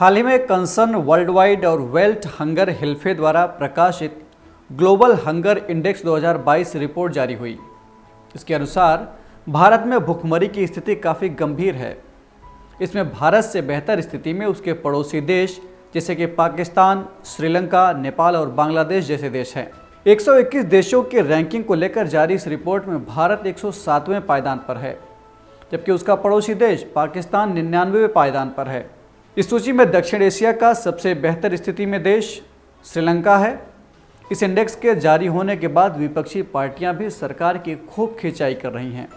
हाल ही में concern world wide और wealth hunger हेल्फे द्वारा प्रकाशित ग्लोबल हंगर इंडेक्स 2022 रिपोर्ट जारी हुई। इसके अनुसार भारत में भुखमरी की स्थिति काफ़ी गंभीर है। इसमें भारत से बेहतर स्थिति में उसके पड़ोसी देश जैसे कि पाकिस्तान, श्रीलंका, नेपाल और बांग्लादेश जैसे देश हैं। 121 देशों की रैंकिंग को लेकर जारी इस रिपोर्ट में भारत 107वें पायदान पर है, जबकि उसका पड़ोसी देश पाकिस्तान 99वें पायदान पर है। इस सूची में दक्षिण एशिया का सबसे बेहतर स्थिति में देश श्रीलंका है। इस इंडेक्स के जारी होने के बाद विपक्षी पार्टियां भी सरकार की खूब खिंचाई कर रही हैं।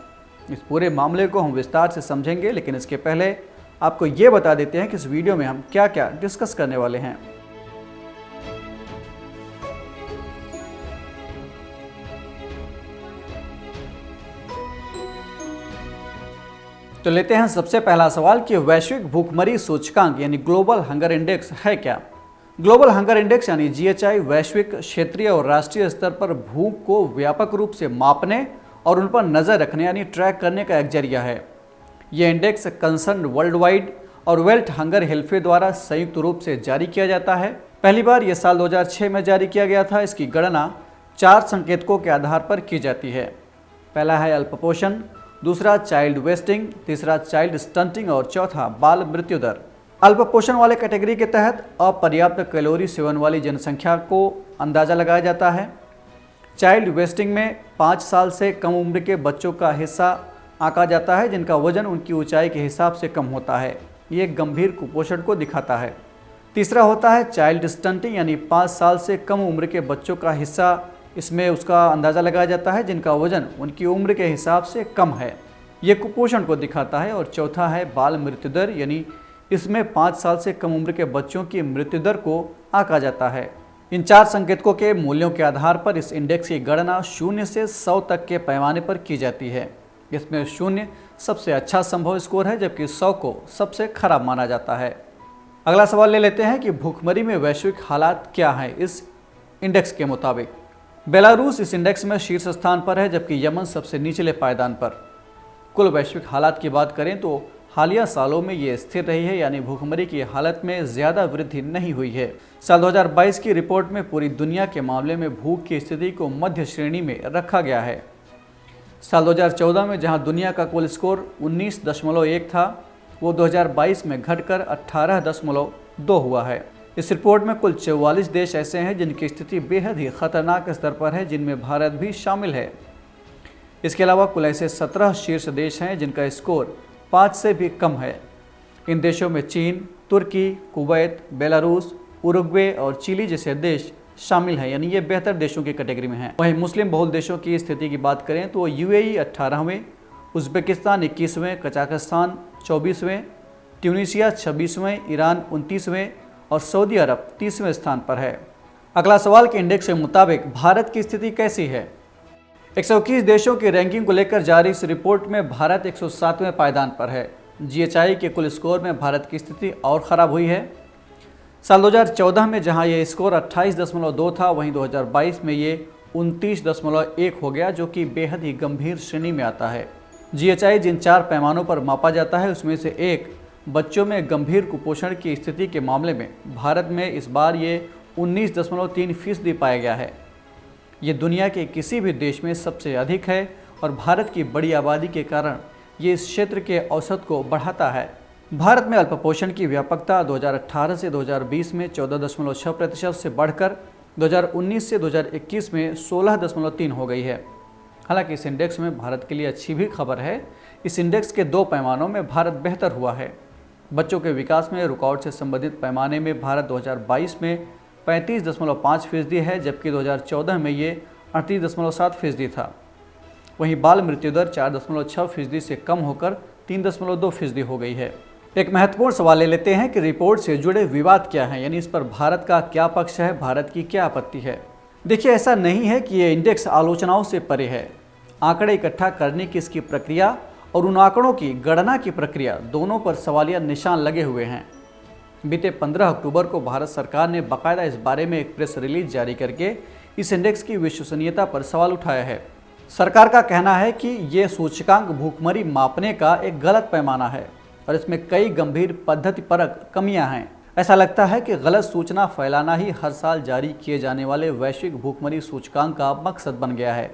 इस पूरे मामले को हम विस्तार से समझेंगे, लेकिन इसके पहले आपको ये बता देते हैं कि इस वीडियो में हम क्या क्या डिस्कस करने वाले हैं। तो लेते हैं सबसे पहला सवाल कि वैश्विक भूखमरी सूचकांक यानी ग्लोबल हंगर इंडेक्स है क्या। ग्लोबल हंगर इंडेक्स यानी जीएचआई वैश्विक, क्षेत्रीय और राष्ट्रीय स्तर पर भूख को व्यापक रूप से मापने और उन पर नज़र रखने यानी ट्रैक करने का एक जरिया है। यह इंडेक्स कंसर्न वर्ल्ड वाइड और वेल्थ हंगर हेल्फे द्वारा संयुक्त रूप से जारी किया जाता है। पहली बार यह साल 2006 में जारी किया गया था। इसकी गणना 4 संकेतकों के आधार पर की जाती है। पहला है अल्पपोषण, दूसरा चाइल्ड वेस्टिंग, तीसरा चाइल्ड स्टंटिंग और चौथा बाल मृत्यु दर। अल्पपोषण वाले कैटेगरी के तहत अपर्याप्त कैलोरी सेवन वाली जनसंख्या को अंदाजा लगाया जाता है। चाइल्ड वेस्टिंग में 5 साल से कम उम्र के बच्चों का हिस्सा आंका जाता है जिनका वजन उनकी ऊंचाई के हिसाब से कम होता है। ये गंभीर कुपोषण को दिखाता है। तीसरा होता है चाइल्ड स्टंटिंग यानी 5 साल से कम उम्र के बच्चों का हिस्सा, इसमें उसका अंदाज़ा लगाया जाता है जिनका वजन उनकी उम्र के हिसाब से कम है। ये कुपोषण को दिखाता है। और चौथा है बाल मृत्यु दर यानी इसमें 5 साल से कम उम्र के बच्चों की मृत्यु दर को आंका जाता है। इन 4 संकेतकों के मूल्यों के आधार पर इस इंडेक्स की गणना 0 से 100 तक के पैमाने पर की जाती है। इसमें 0 सबसे अच्छा संभव स्कोर है, जबकि 100 को सबसे खराब माना जाता है। अगला सवाल ले लेते हैं कि भूखमरी में वैश्विक हालात क्या हैं इस इंडेक्स के मुताबिक। बेलारूस इस इंडेक्स में शीर्ष स्थान पर है, जबकि यमन सबसे निचले पायदान पर। कुल वैश्विक हालात की बात करें तो हालिया सालों में ये स्थिर रही है, यानी भूखमरी की हालत में ज़्यादा वृद्धि नहीं हुई है। साल 2022 की रिपोर्ट में पूरी दुनिया के मामले में भूख की स्थिति को मध्य श्रेणी में रखा गया है। साल 2014 में जहां दुनिया का कुल स्कोर 19.1 था, वो 2022 में घटकर 18.2 हुआ है। इस रिपोर्ट में कुल 44 देश ऐसे हैं जिनकी स्थिति बेहद ही खतरनाक स्तर पर है, जिनमें भारत भी शामिल है। इसके अलावा कुल ऐसे 17 शीर्ष देश हैं जिनका स्कोर 5 से भी कम है। इन देशों में चीन, तुर्की, कुवैत, बेलारूस, उरुग्वे और चिली जैसे देश शामिल हैं, यानी ये बेहतर देशों की कैटेगरी में हैं। वहीं मुस्लिम बहुल देशों की स्थिति की बात करें तो यूएई 18वें, उज़्बेकिस्तान 21वें, कजाकिस्तान 24वें, ट्यूनीशिया 26वें, ईरान 29वें और सऊदी अरब 30वें स्थान पर है। अगला सवाल के इंडेक्स के मुताबिक भारत की स्थिति कैसी है। 121 देशों की रैंकिंग को लेकर जारी इस रिपोर्ट में भारत 107वें पायदान पर है। जीएचआई के कुल स्कोर में भारत की स्थिति और ख़राब हुई है। साल 2014 में जहां ये स्कोर 28.2 था, वहीं 2022 में ये 29.1 हो गया, जो कि बेहद ही गंभीर श्रेणी में आता है। जीएचआई जिन 4 पैमानों पर मापा जाता है उसमें से एक बच्चों में गंभीर कुपोषण की स्थिति के मामले में भारत में इस बार ये 19.3% पाया गया है। ये दुनिया के किसी भी देश में सबसे अधिक है और भारत की बड़ी आबादी के कारण ये इस क्षेत्र के औसत को बढ़ाता है। भारत में अल्पपोषण की व्यापकता 2018 से 2020 में 14.6% से बढ़कर 2019 से 2021 में 16.3 हो गई है। हालांकि इस इंडेक्स में भारत के लिए अच्छी भी खबर है। इस इंडेक्स के 2 पैमानों में भारत बेहतर हुआ है। बच्चों के विकास में रुकावट से संबंधित पैमाने में भारत 2022 में 35.5% है, जबकि 2014 में ये 38.7% था। वहीं बाल मृत्यु दर 4.6% से कम होकर 3.2% हो गई है। एक महत्वपूर्ण सवाल ले लेते हैं कि रिपोर्ट से जुड़े विवाद क्या हैं, यानी इस पर भारत का क्या पक्ष है, भारत की क्या आपत्ति है। देखिए, ऐसा नहीं है कि ये इंडेक्स आलोचनाओं से परे है। आंकड़े इकट्ठा करने की इसकी प्रक्रिया और उन आंकड़ों की गणना की प्रक्रिया दोनों पर सवालिया निशान लगे हुए हैं। बीते 15 अक्टूबर को भारत सरकार ने बाकायदा इस बारे में एक प्रेस रिलीज जारी करके इस इंडेक्स की विश्वसनीयता पर सवाल उठाया है। सरकार का कहना है कि ये सूचकांक भूखमरी मापने का एक गलत पैमाना है और इसमें कई गंभीर पद्धतिपरक कमियां हैं। ऐसा लगता है कि गलत सूचना फैलाना ही हर साल जारी किए जाने वाले वैश्विक भूखमरी सूचकांक का मकसद बन गया है।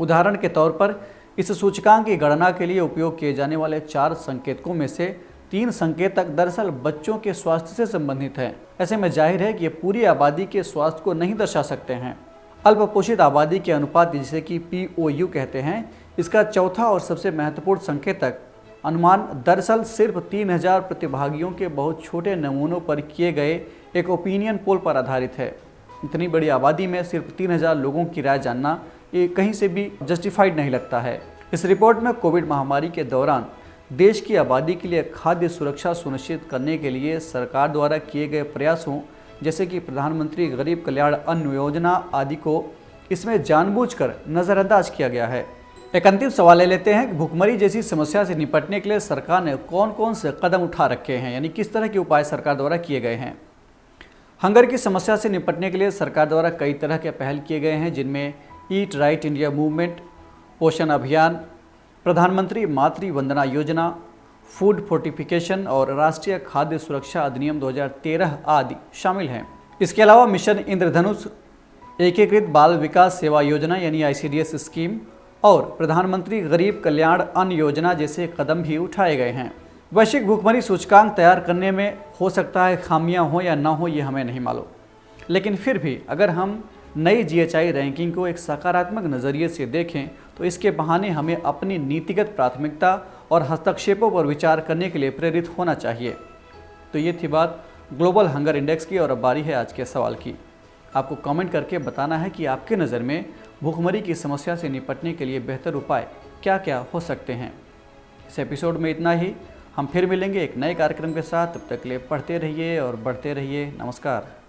उदाहरण के तौर पर इस सूचकांक की गणना के लिए उपयोग किए जाने वाले 4 संकेतकों में से 3 संकेतक दरअसल बच्चों के स्वास्थ्य से संबंधित हैं। ऐसे में जाहिर है कि ये पूरी आबादी के स्वास्थ्य को नहीं दर्शा सकते हैं। अल्पपोषित आबादी के अनुपात, जिसे कि POU कहते हैं, इसका चौथा और सबसे महत्वपूर्ण संकेतक अनुमान दरअसल सिर्फ 3000 प्रतिभागियों के बहुत छोटे नमूनों पर किए गए एक ओपिनियन पोल पर आधारित है। इतनी बड़ी आबादी में सिर्फ 3000 लोगों की राय जानना ये कहीं से भी जस्टिफाइड नहीं लगता है। इस रिपोर्ट में कोविड महामारी के दौरान देश की आबादी के लिए खाद्य सुरक्षा सुनिश्चित करने के लिए सरकार द्वारा किए गए प्रयासों, जैसे कि प्रधानमंत्री गरीब कल्याण अन्न योजना आदि को इसमें जानबूझकर नज़रअंदाज किया गया है। एक अंतिम सवाल ले लेते हैं कि भूखमरी जैसी समस्या से निपटने के लिए सरकार ने कौन कौन से कदम उठा रखे हैं, यानी किस तरह के उपाय सरकार द्वारा किए गए हैं। हंगर की समस्या से निपटने के लिए सरकार द्वारा कई तरह के पहल किए गए हैं, जिनमें ईट राइट इंडिया मूवमेंट, पोषण अभियान, प्रधानमंत्री मातृ वंदना योजना, फूड फोर्टिफिकेशन और राष्ट्रीय खाद्य सुरक्षा अधिनियम 2013 आदि शामिल हैं। इसके अलावा मिशन इंद्रधनुष, एकीकृत बाल विकास सेवा योजना यानी ICDS स्कीम और प्रधानमंत्री गरीब कल्याण अन्न योजना जैसे कदम भी उठाए गए हैं। वैश्विक भूखमरी सूचकांक तैयार करने में हो सकता है खामियां हो या ना हो, ये हमें नहीं मालूम, लेकिन फिर भी अगर हम नई GHI रैंकिंग को एक सकारात्मक नज़रिए से देखें तो इसके बहाने हमें अपनी नीतिगत प्राथमिकता और हस्तक्षेपों पर विचार करने के लिए प्रेरित होना चाहिए। तो ये थी बात ग्लोबल हंगर इंडेक्स की, और अब बारी है आज के सवाल की। आपको कमेंट करके बताना है कि आपके नज़र में भूखमरी की समस्या से निपटने के लिए बेहतर उपाय क्या क्या हो सकते हैं। इस एपिसोड में इतना ही। हम फिर मिलेंगे एक नए कार्यक्रम के साथ। तब तक के लिए पढ़ते रहिए और बढ़ते रहिए। नमस्कार।